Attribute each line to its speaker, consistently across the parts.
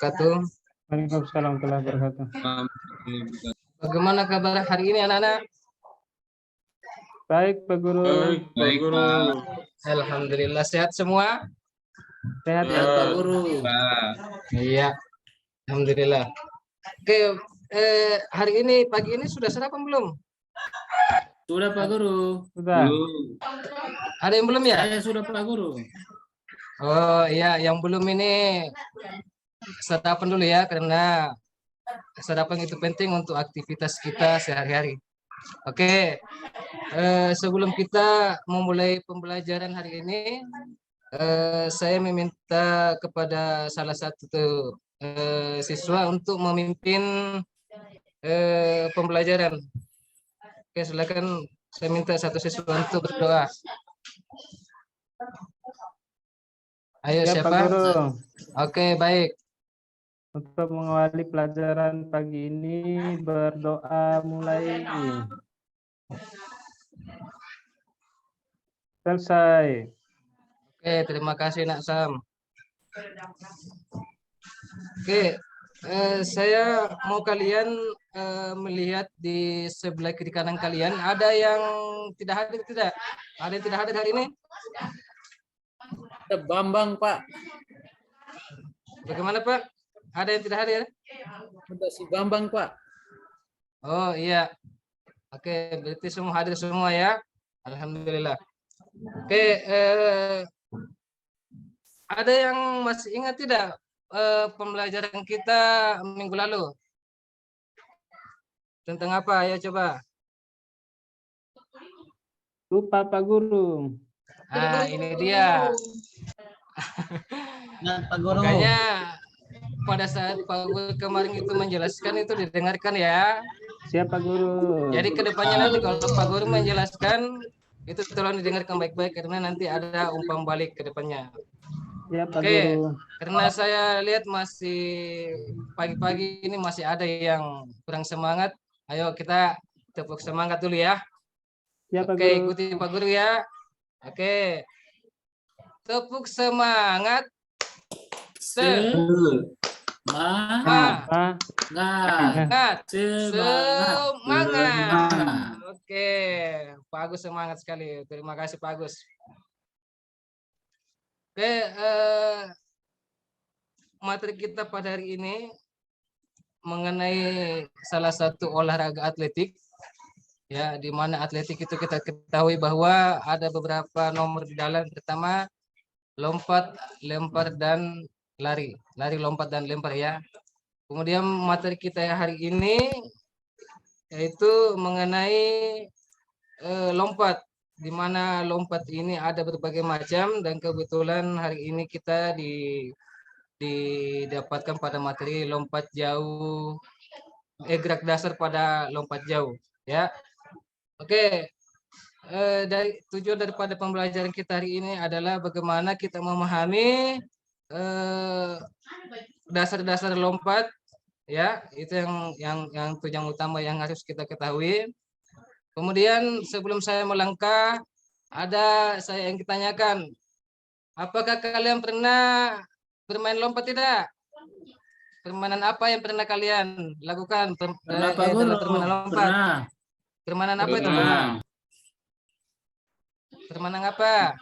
Speaker 1: wabarakatuh.
Speaker 2: Waalaikumsalam warahmatullahi wabarakatuh.
Speaker 1: Bagaimana kabar hari ini anak-anak?
Speaker 2: Baik, Pak Guru.
Speaker 3: Baik, Pak Guru.
Speaker 1: Alhamdulillah sehat semua?
Speaker 2: Sehat,
Speaker 3: Ya,
Speaker 2: Pak
Speaker 3: Pak
Speaker 2: Guru.
Speaker 1: Iya, alhamdulillah. Oke, hari ini pagi ini sudah sarapan belum?
Speaker 3: Sudah, Pak Guru.
Speaker 2: Sudah.
Speaker 1: Ada yang belum ya?
Speaker 3: Saya sudah, Pak Guru.
Speaker 1: Oh iya, yang belum ini sarapan dulu ya, karena sarapan itu penting untuk aktivitas kita sehari-hari. Oke, sebelum kita memulai pembelajaran hari ini, saya meminta kepada salah satu siswa untuk memimpin pembelajaran. Oke, silakan. Saya minta satu siswa untuk berdoa. Ayo,
Speaker 2: Ya,
Speaker 1: siapa?
Speaker 2: Pak Guru.
Speaker 1: Oke, baik.
Speaker 2: Untuk mengawali pelajaran pagi ini, berdoa mulai. Selesai.
Speaker 1: Oke, terima kasih Nak Sam. Oke, saya mau kalian melihat di sebelah kiri kanan kalian. Ada yang tidak hadir tidak? Ada yang tidak hadir hari ini?
Speaker 3: Ada Bambang, Pak.
Speaker 1: Bagaimana Pak? Ada yang tidak hadir?
Speaker 3: Ada si Bambang, Pak.
Speaker 1: Oh iya. Oke, berarti semua hadir semua ya. Alhamdulillah. Oke, ada yang masih ingat tidak pembelajaran kita minggu lalu? Tentang apa? Ya coba.
Speaker 2: Lupa, Pak Guru.
Speaker 1: Ah, ini dia.
Speaker 3: Nah, Pak Guru.
Speaker 1: Makanya pada saat Pak Guru kemarin itu menjelaskan itu didengarkan ya.
Speaker 2: Siapa Guru?
Speaker 1: Jadi kedepannya nanti kalau Pak Guru menjelaskan itu tolong didengarkan baik-baik karena nanti ada umpan balik ke depannya.
Speaker 2: Ya, Pak
Speaker 1: Oke,
Speaker 2: Guru.
Speaker 1: karena saya lihat masih pagi-pagi ini masih ada yang kurang semangat. Ayo kita tepuk semangat dulu ya.
Speaker 2: Ya, Pak
Speaker 1: Oke,
Speaker 2: Guru.
Speaker 1: ikuti Pak Guru ya. Oke. Tepuk semangat.
Speaker 3: Semangat.
Speaker 1: Semangat. Oke, Pak Agus semangat sekali. Terima kasih Pak Agus. Oke, materi kita pada hari ini mengenai salah satu olahraga atletik. Ya, di mana atletik itu kita ketahui bahwa ada beberapa nomor di dalam. Pertama, lompat, lempar, dan lari. Lari, lompat, dan lempar ya. Kemudian materi kita hari ini yaitu mengenai lompat, di mana lompat ini ada berbagai macam dan kebetulan hari ini kita didapatkan pada materi lompat jauh, gerak dasar pada lompat jauh ya. Oke, tujuan daripada pembelajaran kita hari ini adalah bagaimana kita memahami dasar-dasar lompat ya, itu yang tujuan utama yang harus kita ketahui. Kemudian sebelum saya melangkah, saya yang ditanyakan, apakah kalian pernah bermain lompat tidak? Permainan apa yang pernah kalian lakukan dalam permainan lompat?
Speaker 3: Pernah.
Speaker 1: Permainan apa itu? Permainan apa?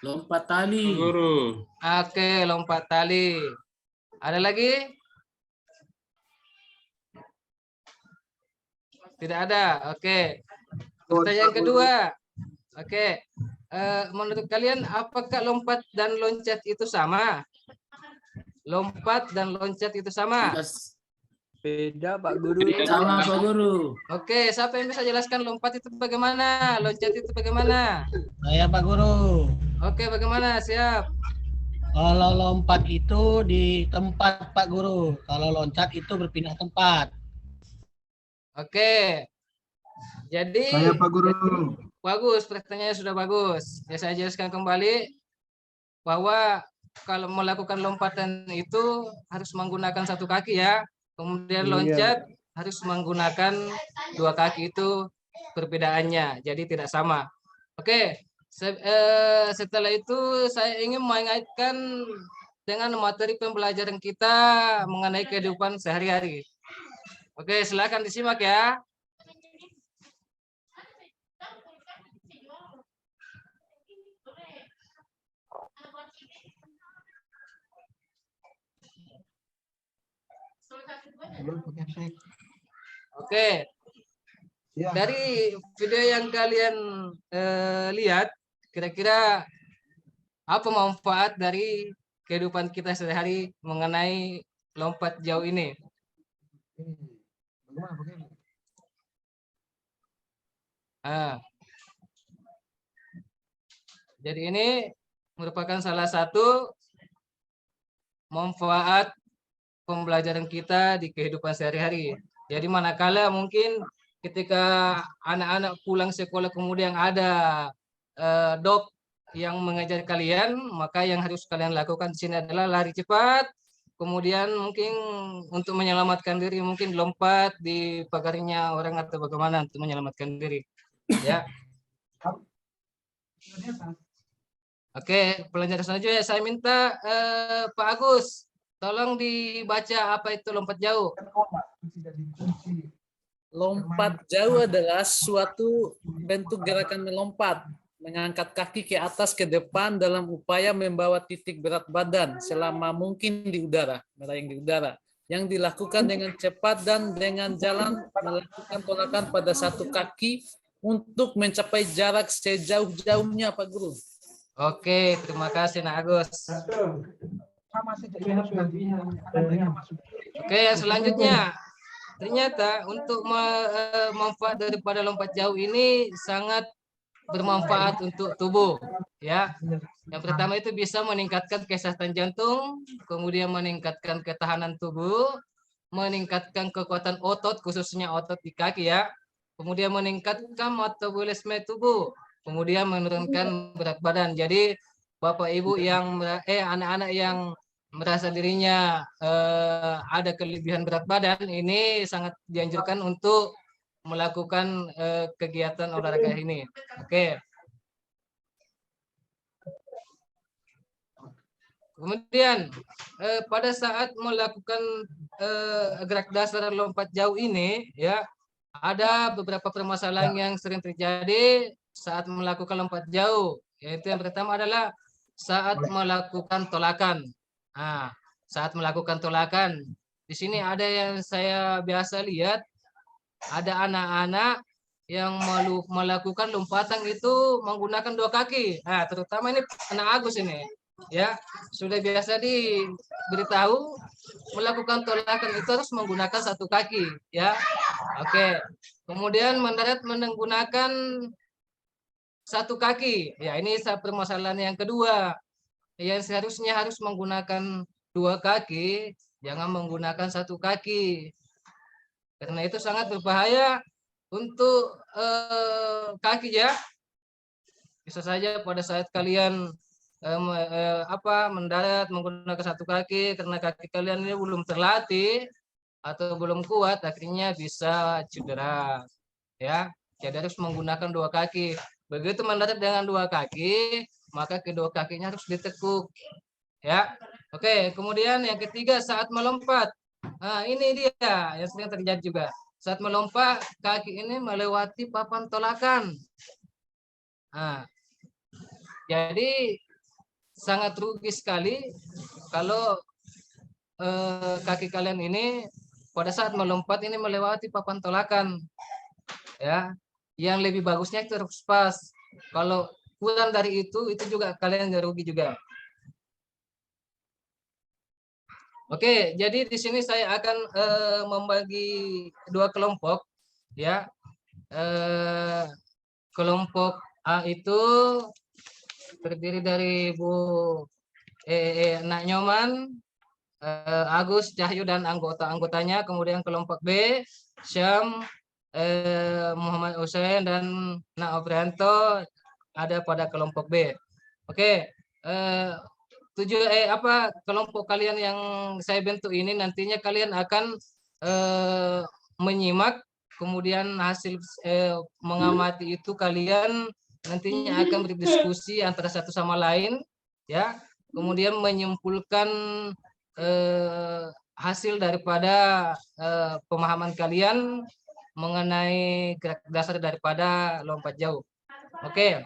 Speaker 3: Lompat tali.
Speaker 4: Guru.
Speaker 1: Oke, lompat tali. Ada lagi? Tidak ada. Oke. Pertanyaan kedua. Oke. Menurut kalian apakah lompat dan loncat itu sama? Lompat dan loncat itu sama?
Speaker 5: Beda Pak Guru.
Speaker 3: Sama Pak Guru.
Speaker 1: Oke, siapa yang bisa jelaskan lompat itu bagaimana? Loncat itu bagaimana?
Speaker 5: Saya Pak Guru.
Speaker 1: Oke, bagaimana? Siap.
Speaker 5: Kalau lompat itu di tempat Pak Guru. Kalau loncat itu berpindah tempat.
Speaker 1: Oke. Jadi
Speaker 4: Saya Pak Guru.
Speaker 1: bagus, pertanyaannya sudah bagus. Ya, saya jelaskan kembali bahwa kalau melakukan lompatan itu harus menggunakan satu kaki ya. Kemudian loncat harus menggunakan dua kaki, itu perbedaannya. Jadi tidak sama. Oke. Setelah itu saya ingin mengaitkan dengan materi pembelajaran kita mengenai kehidupan sehari-hari. Oke, silakan disimak ya. Oke, dari video yang kalian lihat, kira-kira apa manfaat dari kehidupan kita sehari-hari mengenai lompat jauh ini? Jadi ini merupakan salah satu manfaat pembelajaran kita di kehidupan sehari-hari. Jadi manakala mungkin ketika anak-anak pulang sekolah kemudian ada dok yang mengajar kalian, maka yang harus kalian lakukan di sini adalah lari cepat, kemudian mungkin untuk menyelamatkan diri mungkin lompat di pagarnya orang atau bagaimana untuk menyelamatkan diri. Ya. Oke, pelajaran selanjutnya saya minta Pak Agus, tolong dibaca apa itu lompat jauh.
Speaker 3: Lompat jauh adalah suatu bentuk gerakan melompat, mengangkat kaki ke atas ke depan dalam upaya membawa titik berat badan selama mungkin di udara, melayang di udara, yang dilakukan dengan cepat dan dengan jalan melakukan tolakan pada satu kaki untuk mencapai jarak sejauh-jauhnya, Pak Guru.
Speaker 1: Oke, terima kasih Nak Agus. Oke, selanjutnya ternyata untuk manfaat daripada lompat jauh ini sangat bermanfaat untuk tubuh, ya. Yang pertama itu bisa meningkatkan kesehatan jantung, kemudian meningkatkan ketahanan tubuh, meningkatkan kekuatan otot khususnya otot di kaki ya. Kemudian meningkatkan metabolisme tubuh, kemudian menurunkan berat badan. Jadi Bapak Ibu yang anak-anak yang merasa dirinya ada kelebihan berat badan, ini sangat dianjurkan untuk melakukan kegiatan olahraga ini. Oke. Kemudian pada saat melakukan gerak dasar lompat jauh ini, ya, ada beberapa permasalahan yang sering terjadi saat melakukan lompat jauh. Yaitu yang pertama adalah saat melakukan tolakan. Nah, saat melakukan tolakan, di sini ada yang saya biasa lihat, ada anak-anak yang melakukan lompatan itu menggunakan dua kaki. Nah, terutama ini anak Agus ini, ya, sudah biasa diberitahu melakukan tolakan itu harus menggunakan satu kaki, ya. Oke. Kemudian mendarat menggunakan satu kaki. Ya, ini permasalahan yang kedua. Yang seharusnya harus menggunakan dua kaki, jangan menggunakan satu kaki. Karena itu sangat berbahaya untuk kaki ya. Bisa saja pada saat kalian mendarat menggunakan satu kaki karena kaki kalian ini belum terlatih atau belum kuat, akhirnya bisa cedera. Ya, jadi harus menggunakan dua kaki. Begitu mendarat dengan dua kaki, maka kedua kakinya harus ditekuk. Ya. Oke, kemudian yang ketiga saat melompat. Nah, ini dia yang sering terjadi juga. Saat melompat, kaki ini melewati papan tolakan. Nah, jadi sangat rugi sekali kalau kaki kalian ini pada saat melompat ini melewati papan tolakan. Ya, yang lebih bagusnya itu harus pas. Kalau kurang dari itu juga kalian rugi juga. Oke, jadi di sini saya akan membagi dua kelompok, ya. Kelompok A itu terdiri dari Bu Nak Nyoman, Agus, Cahyo dan anggota-anggotanya. Kemudian kelompok B, Syam, Muhammad Hussein dan Nak Oprianto ada pada kelompok B. Oke, kelompok kalian yang saya bentuk ini nantinya kalian akan menyimak, kemudian hasil mengamati itu kalian nantinya akan berdiskusi antara satu sama lain, ya. kemudian menyimpulkan hasil daripada pemahaman kalian mengenai gerak dasar daripada lompat jauh. Oke.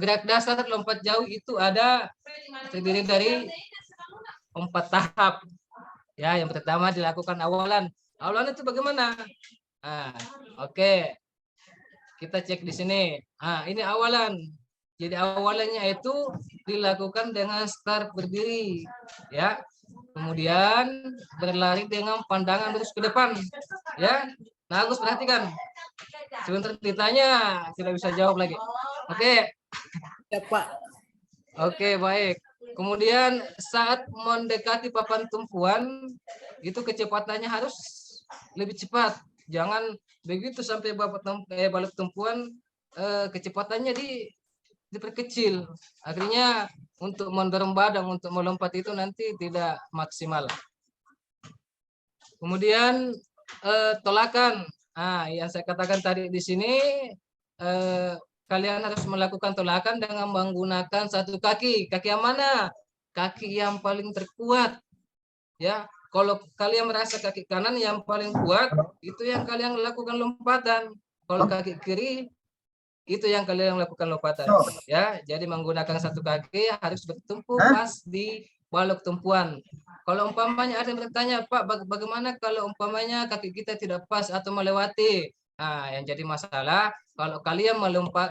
Speaker 1: Gerak dasar lompat jauh itu terdiri dari 4 tahap. Ya, yang pertama dilakukan awalan. Awalan itu bagaimana? Nah, oke. Kita cek di sini. Nah, ini awalan. Jadi awalannya itu dilakukan dengan start berdiri, ya. Kemudian berlari dengan pandangan lurus ke depan, ya. Nah, Agus perhatikan. Sebentar ditanya, tidak bisa jawab lagi. Oke.
Speaker 3: Ya, Pak.
Speaker 1: Oke, baik. Kemudian saat mendekati papan tumpuan, itu kecepatannya harus lebih cepat. Jangan begitu sampai balik tumpuan, kecepatannya diperkecil. Akhirnya untuk mendorong badan untuk melompat itu nanti tidak maksimal. Kemudian tolakan. Nah, yang saya katakan tadi di sini, kalian harus melakukan tolakan dengan menggunakan satu kaki. Kaki yang mana? Kaki yang paling terkuat. Ya, kalau kalian merasa kaki kanan yang paling kuat, itu yang kalian lakukan lompatan. Kalau kaki kiri, itu yang kalian lakukan lompatan. Ya, jadi menggunakan satu kaki harus bertumpu pas di balok tumpuan. Kalau umpamanya ada yang bertanya, Pak, bagaimana kalau umpamanya kaki kita tidak pas atau melewati? Nah, yang jadi masalah kalau kalian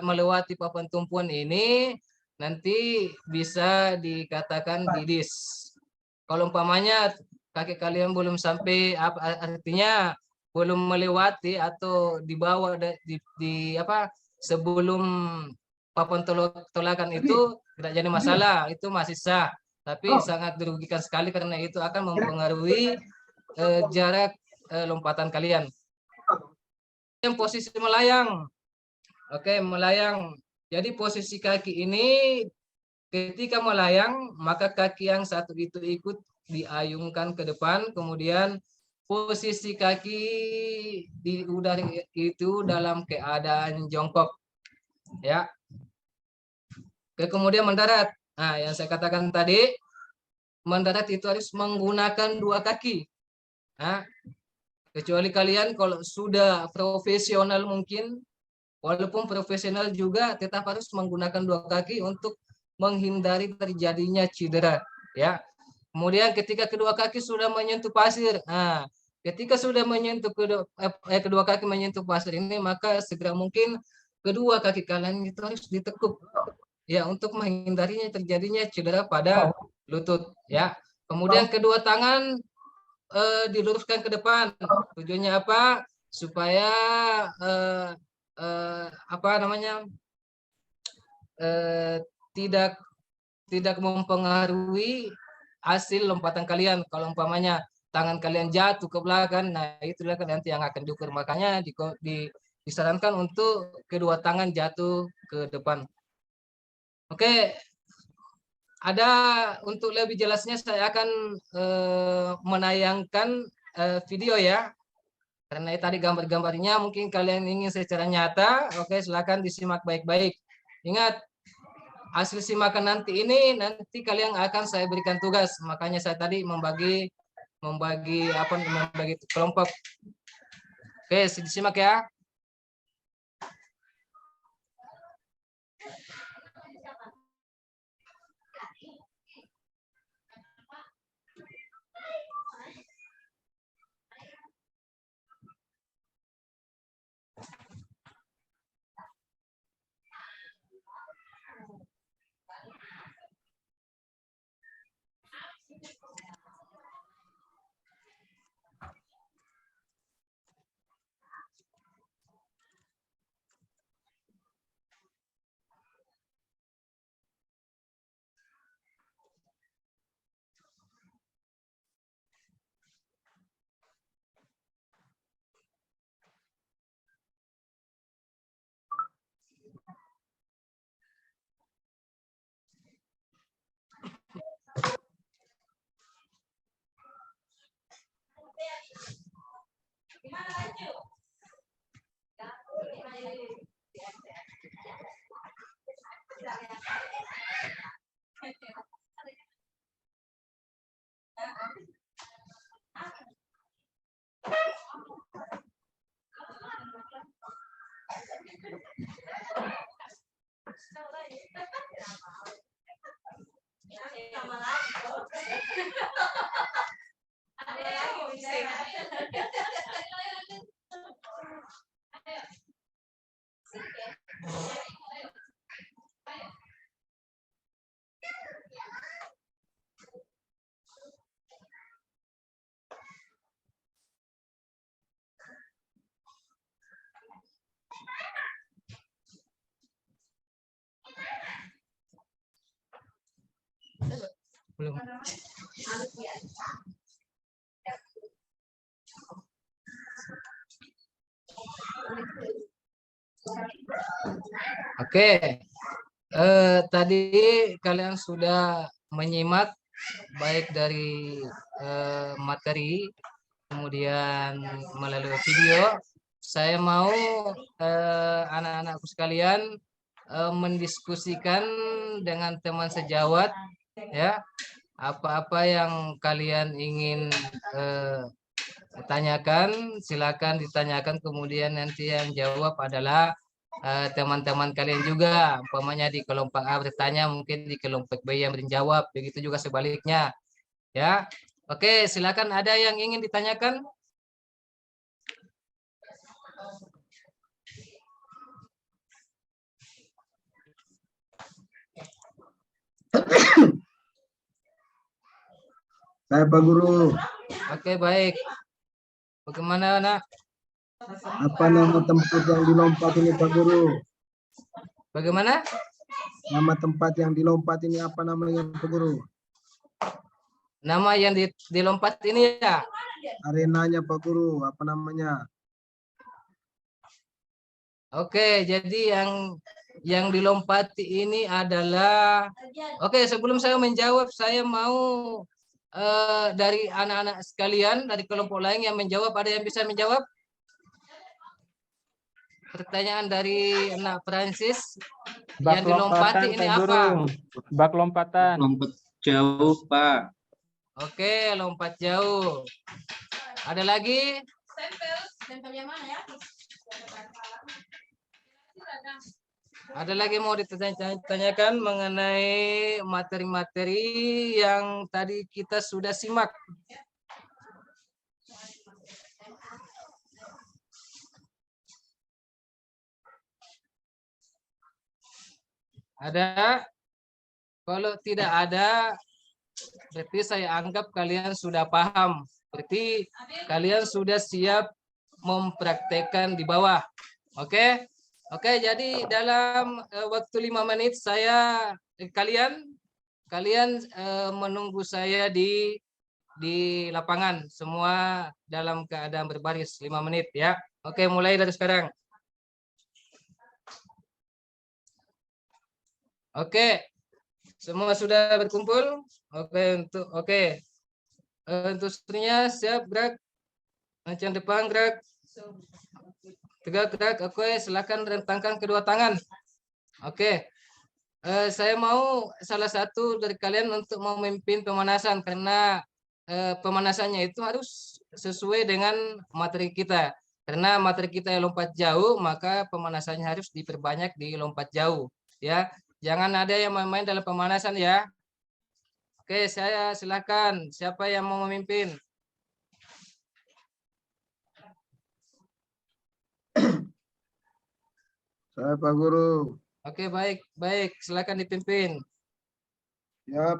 Speaker 1: melewati papan tumpuan ini, nanti bisa dikatakan didis. Kalau umpamanya kaki kalian belum sampai, artinya belum melewati atau di bawah sebelum papan tolakan itu tidak jadi masalah, itu masih sah. Tapi sangat dirugikan sekali karena itu akan mempengaruhi jarak lompatan kalian. Yang posisi melayang. Oke, melayang. Jadi posisi kaki ini ketika melayang, maka kaki yang satu itu ikut diayungkan ke depan, kemudian posisi kaki di udara itu dalam keadaan jongkok. Ya. Kemudian mendarat. Nah, yang saya katakan tadi, mendarat itu harus menggunakan 2 kaki. Nah, kecuali kalian kalau sudah profesional mungkin, walaupun profesional juga tetap harus menggunakan 2 kaki untuk menghindari terjadinya cedera. Ya. Kemudian ketika kedua kaki sudah menyentuh pasir, nah, ketika sudah menyentuh kedua kaki menyentuh pasir ini, maka segera mungkin kedua kaki kalian itu harus ditekuk, ya, untuk menghindarinya terjadinya cedera pada lutut. Ya. Kemudian kedua tangan diluruskan ke depan. Tujuannya apa? Supaya tidak mempengaruhi hasil lompatan kalian. Kalau umpamanya tangan kalian jatuh ke belakang, nah itulah nanti yang akan diukur. Makanya disarankan untuk kedua tangan jatuh ke depan. Oke, ada untuk lebih jelasnya saya akan menayangkan video ya. Karena tadi gambar-gambarnya mungkin kalian ingin secara nyata, oke, silakan disimak baik-baik. Ingat, hasil simakan nanti kalian akan saya berikan tugas. Makanya saya tadi membagi kelompok. Oke, disimak ya. Belum. Oke, tadi kalian sudah menyimak baik dari materi, kemudian melalui video. Saya mau anak-anakku sekalian mendiskusikan dengan teman sejawat, ya, apa-apa yang kalian ingin tanyakan, silakan ditanyakan. Kemudian nanti yang jawab adalah teman-teman kalian juga. Umpamanya di kelompok A bertanya, mungkin di kelompok B yang menjawab. Begitu juga sebaliknya. Ya, oke, silakan. Ada yang ingin ditanyakan?
Speaker 4: Saya Pak Guru.
Speaker 1: Oke, baik. Bagaimana, Nak?
Speaker 4: Apa nama tempat yang dilompat ini Pak Guru?
Speaker 1: Bagaimana?
Speaker 4: Nama tempat yang dilompat ini apa namanya Pak Guru?
Speaker 1: Nama yang dilompat ini ya?
Speaker 4: Arenanya Pak Guru, apa namanya?
Speaker 1: Oke, jadi yang dilompati ini adalah, oke, sebelum saya menjawab, saya mau dari anak-anak sekalian dari kelompok lain yang menjawab. Ada yang bisa menjawab? Pertanyaan dari anak Prancis, yang dilompati ini
Speaker 2: Pak Guru.
Speaker 1: apa?
Speaker 2: Bak lompatan.
Speaker 6: Lompat jauh, Pak.
Speaker 1: Oke, lompat jauh. Ada lagi?
Speaker 7: Stempel yang mana ya?
Speaker 1: Ada lagi mau ditanyakan mengenai materi-materi yang tadi kita sudah simak? Ada? Kalau tidak ada, berarti saya anggap kalian sudah paham. Berarti kalian sudah siap mempraktekkan di bawah. Oke? Oke, jadi dalam waktu 5 menit kalian menunggu saya di lapangan, semua dalam keadaan berbaris 5 menit ya. Oke, mulai dari sekarang. Oke. Semua sudah berkumpul? Oke, untuk istrinya siap, gerak. Macam depan, gerak. Tegak, gerak. Oke, silakan rentangkan kedua tangan. Oke. Saya mau salah satu dari kalian untuk memimpin pemanasan, karena pemanasannya itu harus sesuai dengan materi kita. Karena materi kita yang lompat jauh, maka pemanasannya harus diperbanyak di lompat jauh. Ya, jangan ada yang main-main dalam pemanasan ya. Oke, saya silakan. Siapa yang mau memimpin?
Speaker 4: Saya Pak Guru.
Speaker 1: Oke, baik. Silakan dipimpin.
Speaker 4: Siap.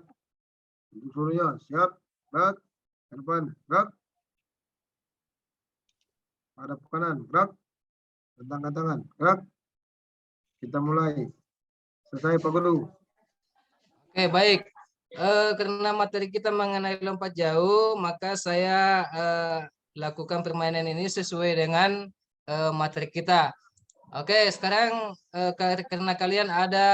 Speaker 4: Surya, siap. Gerak. Ke depan, gerak. Hadap ke kanan, gerak. Rentangkan tangan, gerak. Kita mulai. Selesai Pak Guru.
Speaker 1: Oke, baik. Karena materi kita mengenai lompat jauh, maka saya lakukan permainan ini sesuai dengan materi kita. Oke, sekarang karena kalian ada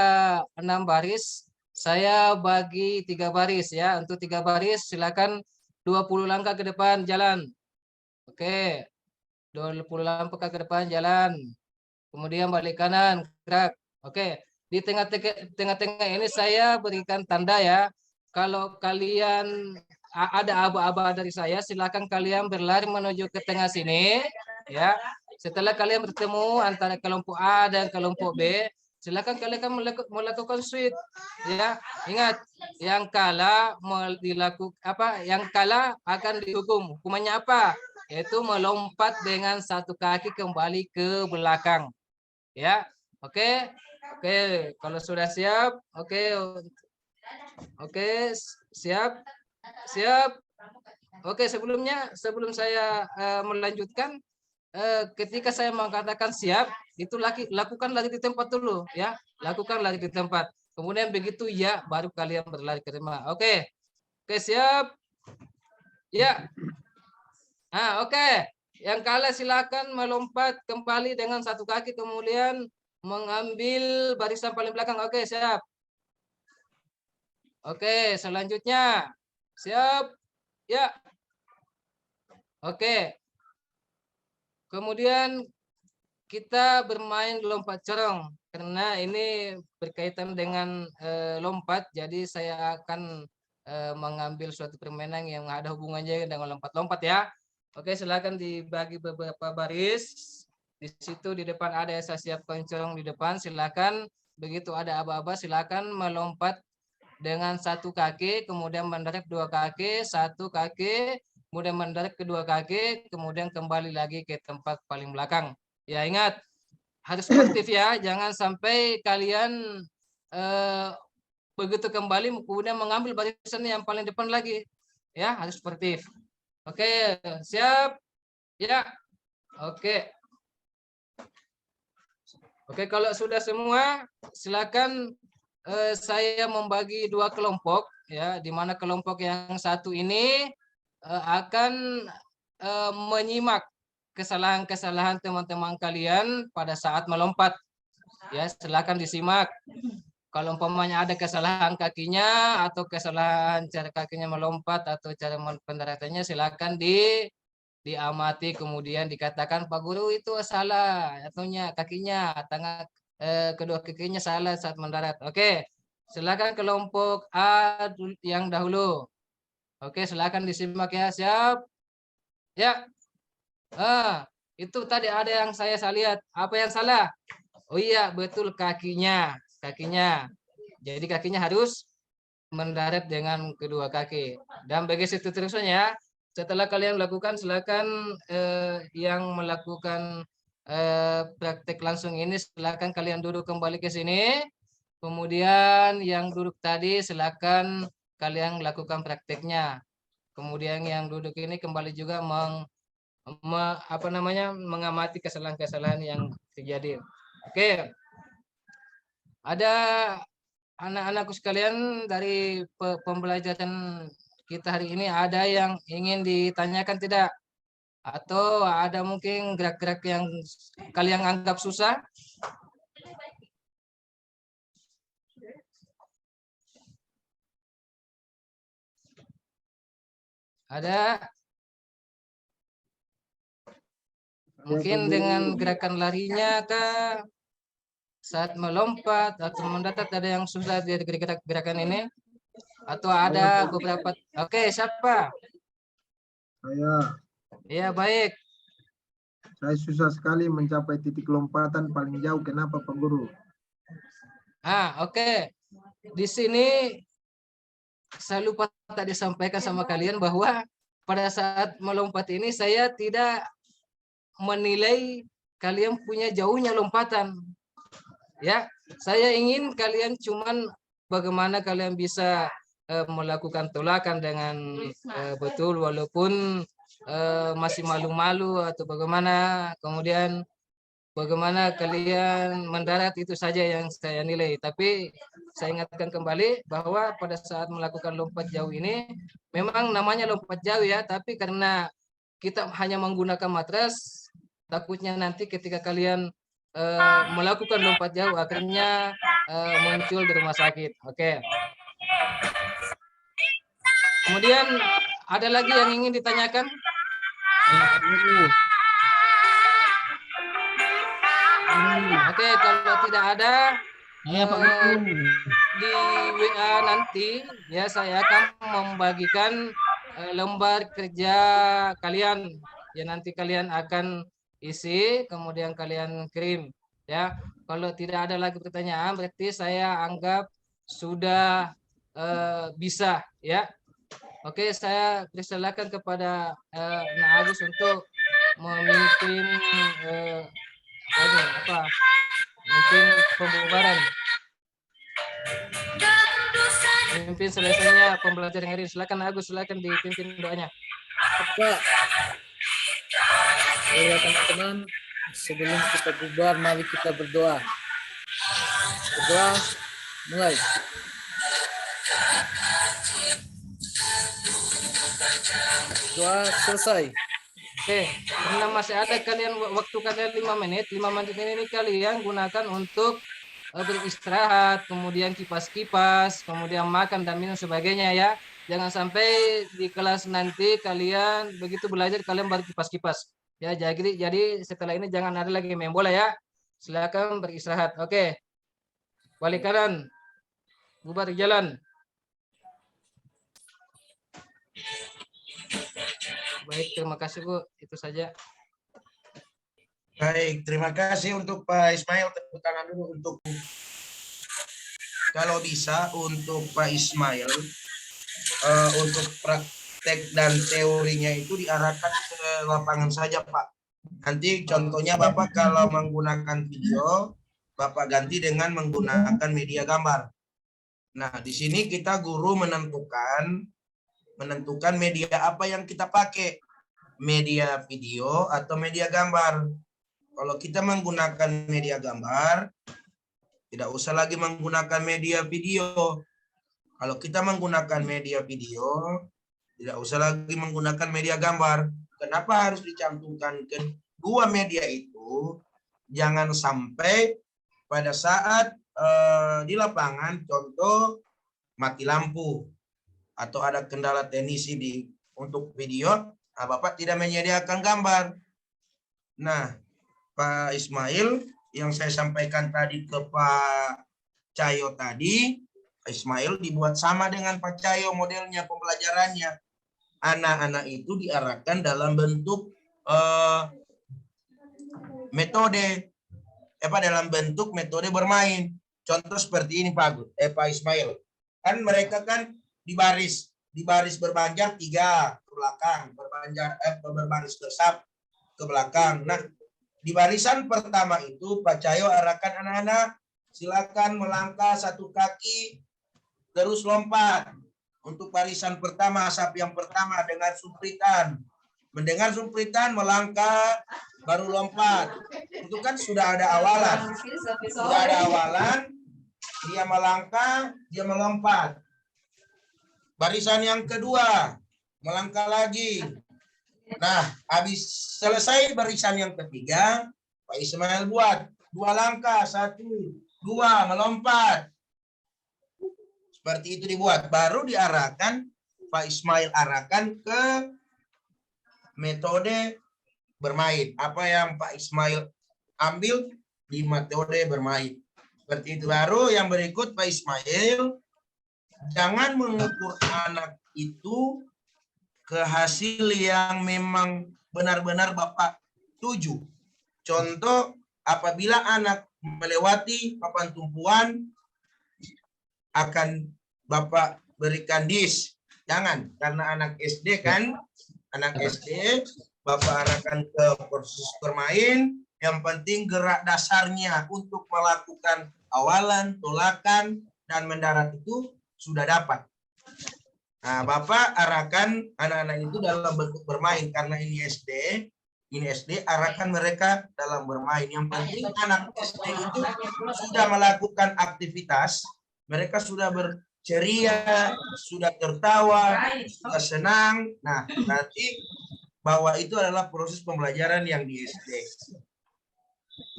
Speaker 1: 6 baris, saya bagi 3 baris ya. Untuk 3 baris silakan 20 langkah ke depan jalan. Oke, 20 langkah ke depan jalan. Kemudian balik kanan, gerak. Oke, di tengah-tengah ini saya berikan tanda ya. Kalau kalian ada aba-aba dari saya, silakan kalian berlari menuju ke tengah sini ya. Setelah kalian bertemu antara kelompok A dan kelompok B, silakan kalian akan melakukan sweet. Ya, ingat yang kalah yang kalah akan dihukum. Hukumannya apa? Yaitu melompat dengan satu kaki kembali ke belakang. Ya, oke. Oke, kalau sudah siap, oke, siap. Oke, sebelum saya melanjutkan, ketika saya mengatakan siap, itu lakukan lagi di tempat dulu, ya. Lakukan lagi di tempat. Kemudian begitu ya, baru kalian berlari ke rumah. Oke, siap. Ya. Nah, oke. Yang kalah silakan melompat kembali dengan satu kaki, kemudian mengambil barisan paling belakang. Oke, siap. Oke, selanjutnya. Siap. Ya. Oke. Kemudian kita bermain lompat corong. Karena ini berkaitan dengan lompat, jadi saya akan mengambil suatu permainan yang ada hubungannya dengan lompat-lompat ya. Oke, silakan dibagi beberapa baris. Di situ di depan ada yang saya siapkan corong di depan. Silakan begitu ada aba-aba silakan melompat dengan satu kaki, kemudian mendarat dua kaki, satu kaki, kemudian mendarat kedua kaki, kemudian kembali lagi ke tempat paling belakang. Ya, ingat harus sportif ya, jangan sampai kalian begitu kembali kemudian mengambil barisan yang paling depan lagi. Ya, harus sportif. Oke, siap? Ya. Oke. Oke, kalau sudah semua, silakan saya membagi dua kelompok, ya, di mana kelompok yang satu ini akan menyimak kesalahan-kesalahan teman-teman kalian pada saat melompat. Ya, silakan disimak. Kalau umpamanya ada kesalahan kakinya atau kesalahan cara kakinya melompat atau cara pendaratannya, silakan diamati, kemudian dikatakan Pak Guru itu salah, atunya kakinya, tangan kedua kakinya salah saat mendarat. Oke, silakan kelompok A yang dahulu. Oke, silakan disimak ya. Siap? Ya. Itu tadi ada yang saya lihat. Apa yang salah? Oh iya, betul, kakinya. Jadi kakinya harus mendarat dengan kedua kaki. Dan begitu seterusnya ya. Setelah kalian lakukan, silakan yang melakukan praktek langsung ini, silakan kalian duduk kembali ke sini. Kemudian yang duduk tadi, silakan kalian lakukan prakteknya. Kemudian yang duduk ini kembali juga mengamati kesalahan-kesalahan yang terjadi. Oke. Ada anak-anakku sekalian, dari pembelajaran kita hari ini ada yang ingin ditanyakan tidak? Atau ada mungkin gerak-gerak yang kalian anggap susah? Ada? Mungkin dengan gerakan larinya kah? Saat melompat atau mendarat ada yang susah dari gerakan ini? Atau ada beberapa? Oke, siapa?
Speaker 4: Saya.
Speaker 1: Ya, baik.
Speaker 4: Saya susah sekali mencapai titik lompatan paling jauh. Kenapa, Pak Guru?
Speaker 1: Oke. Di sini saya lupa tadi sampaikan sama kalian bahwa pada saat melompat ini saya tidak menilai kalian punya jauhnya lompatan. Ya, saya ingin kalian cuman bagaimana kalian bisa melakukan tolakan dengan betul walaupun masih malu-malu atau bagaimana, kemudian bagaimana kalian mendarat, itu saja yang saya nilai. Tapi saya ingatkan kembali bahwa pada saat melakukan lompat jauh ini memang namanya lompat jauh ya, tapi karena kita hanya menggunakan matras, takutnya nanti ketika kalian melakukan lompat jauh akhirnya muncul di rumah sakit. Oke. Kemudian ada lagi yang ingin ditanyakan? Oke, kalau tidak ada, di WA nanti ya saya akan membagikan lembar kerja kalian. Ya, nanti kalian akan isi, kemudian kalian kirim ya. Kalau tidak ada lagi pertanyaan, berarti saya anggap sudah bisa ya. Oke, saya persilakan kepada Nak Agus untuk memimpin memimpin pembubaran. Memimpin selesainya pembelajaran hari ini. Silakan Agus, silakan dipimpin doanya.
Speaker 3: Pak, ya teman-teman, sebelum kita bubar, mari kita berdoa. Berdoa, mulai. Doa selesai.
Speaker 1: Oke, karena masih ada kalian waktu kalian 5 menit. 5 menit ini kalian gunakan untuk beristirahat, kemudian kipas-kipas, kemudian makan dan minum sebagainya ya. Jangan sampai di kelas nanti kalian begitu belajar kalian baru kipas-kipas. Ya, jadi setelah ini jangan ada lagi main bola ya. Silakan beristirahat. Oke. Balik kanan. Bubar jalan. Baik, terima kasih Bu. Itu saja.
Speaker 8: Baik, terima kasih untuk Pak Ismail. Tepuk tangan dulu untuk kalau bisa untuk Pak Ismail untuk praktek dan teorinya itu diarahkan ke lapangan saja Pak. Nanti contohnya Bapak kalau menggunakan video, Bapak ganti dengan menggunakan media gambar. Nah, di sini kita guru menentukan media apa yang kita pakai, media video atau media gambar. Kalau kita menggunakan media gambar, tidak usah lagi menggunakan media video. Kalau kita menggunakan media video, tidak usah lagi menggunakan media gambar. Kenapa harus dicantumkan kedua media itu? Jangan sampai pada saat di lapangan, contoh mati lampu atau ada kendala teknisi untuk video, Bapak tidak menyediakan gambar. Nah, Pak Ismail, yang saya sampaikan tadi ke Pak Cahyo tadi, Pak Ismail dibuat sama dengan Pak Cahyo modelnya pembelajarannya. Anak-anak itu diarahkan dalam bentuk dalam bentuk metode bermain. Contoh seperti ini Pak Ismail. Kan mereka kan di baris berbanjar 3 ke belakang, berbaris bersab ke belakang. Nah, di barisan pertama itu Pak Cahyo arahkan anak-anak silakan melangkah 1 kaki terus lompat. Untuk barisan pertama, asap yang pertama dengan sumpritan. Mendengar sumpritan melangkah baru lompat. Itu kan sudah ada awalan. Sudah ada awalan, dia melangkah, dia melompat. Barisan yang kedua, melangkah lagi. Nah, habis selesai barisan yang ketiga, Pak Ismail buat 2 langkah, 1, 2, melompat. Seperti itu dibuat. Baru diarahkan, Pak Ismail arahkan ke metode bermain. Apa yang Pak Ismail ambil di metode bermain. Seperti itu. Baru yang berikut Pak Ismail, jangan mengukur anak itu ke hasil yang memang benar-benar Bapak tuju. Contoh, apabila anak melewati papan tumpuan, akan Bapak berikan dis. Jangan, karena anak SD kan, anak SD, Bapak arahkan ke proses bermain, yang penting gerak dasarnya untuk melakukan awalan, tolakan, dan mendarat itu sudah dapat. Nah, Bapak arahkan anak-anak itu dalam bentuk bermain karena ini SD, arahkan mereka dalam bermain. Yang penting anak SD itu sudah melakukan aktivitas, mereka sudah berceria, sudah tertawa, sudah senang. Nah, nanti bahwa itu adalah proses pembelajaran yang di SD.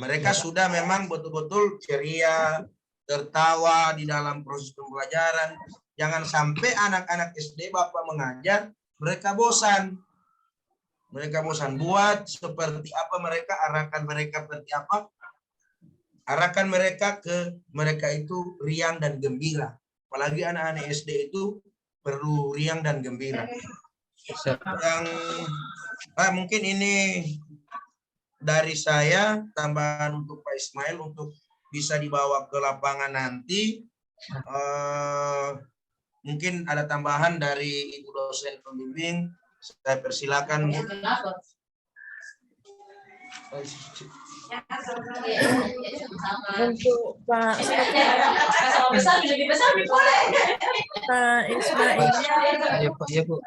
Speaker 8: Mereka sudah memang betul-betul ceria, tertawa di dalam proses pembelajaran. Jangan sampai anak-anak SD Bapak mengajar, mereka bosan. Mereka bosan. Buat seperti apa mereka, arahkan mereka seperti apa. Arahkan mereka mereka itu riang dan gembira. Apalagi anak-anak SD itu perlu riang dan gembira. Yang mungkin ini dari saya, tambahan untuk Pak Ismail untuk bisa dibawa ke lapangan nanti. Mungkin ada tambahan dari Ibu dosen pembimbing. Saya persilakan.
Speaker 9: Untuk Pak Ismail,
Speaker 1: Ya Pak, ya Bu.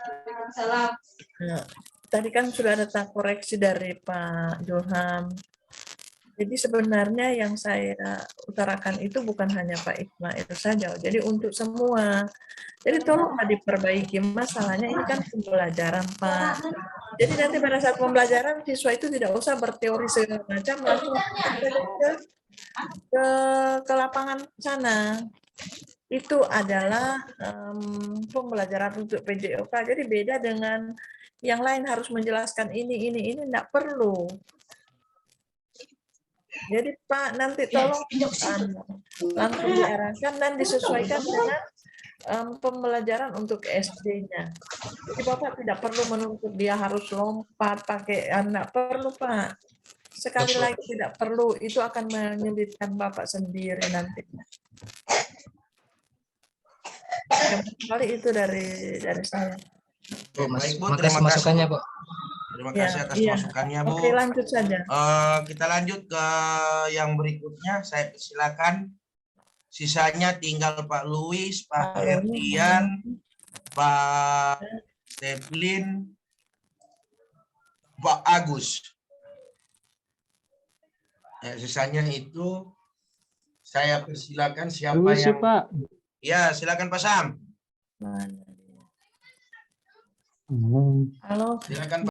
Speaker 9: tadi kan sudah ada koreksi dari Pak Johan. Jadi sebenarnya yang saya utarakan itu bukan hanya Pak Ismail saja, jadi untuk semua. Jadi tolonglah diperbaiki, masalahnya ini kan pembelajaran Pak. Jadi nanti pada saat pembelajaran siswa itu tidak usah berteori segala macam, langsung ke lapangan sana. Itu adalah pembelajaran untuk PJOK. Jadi beda dengan yang lain harus menjelaskan ini tidak perlu. Jadi Pak nanti tolong langsung diarahkan dan disesuaikan dengan pembelajaran untuk SD-nya. Jadi Bapak tidak perlu menuntut dia harus lompat pakai anak, perlu Pak. Sekali lagi tidak perlu, itu akan menyulitkan Bapak sendiri nanti. Kali itu dari saya.
Speaker 8: Baik Bu,
Speaker 1: Makasih
Speaker 8: terima kasih.
Speaker 1: masukannya, Bu.
Speaker 8: Terima kasih atas
Speaker 9: Iya.
Speaker 8: masukannya Bu.
Speaker 9: Oke, lanjut saja.
Speaker 8: Kita lanjut ke yang berikutnya. Saya persilakan. Sisanya tinggal Pak Luis, Pak Herdian, Pak Steplin, Pak Agus. Ya, sisanya itu saya persilakan siapa
Speaker 2: Luis
Speaker 8: yang...
Speaker 2: Pak.
Speaker 8: Ya, silakan Pak Sam.
Speaker 9: Halo.
Speaker 8: Silakan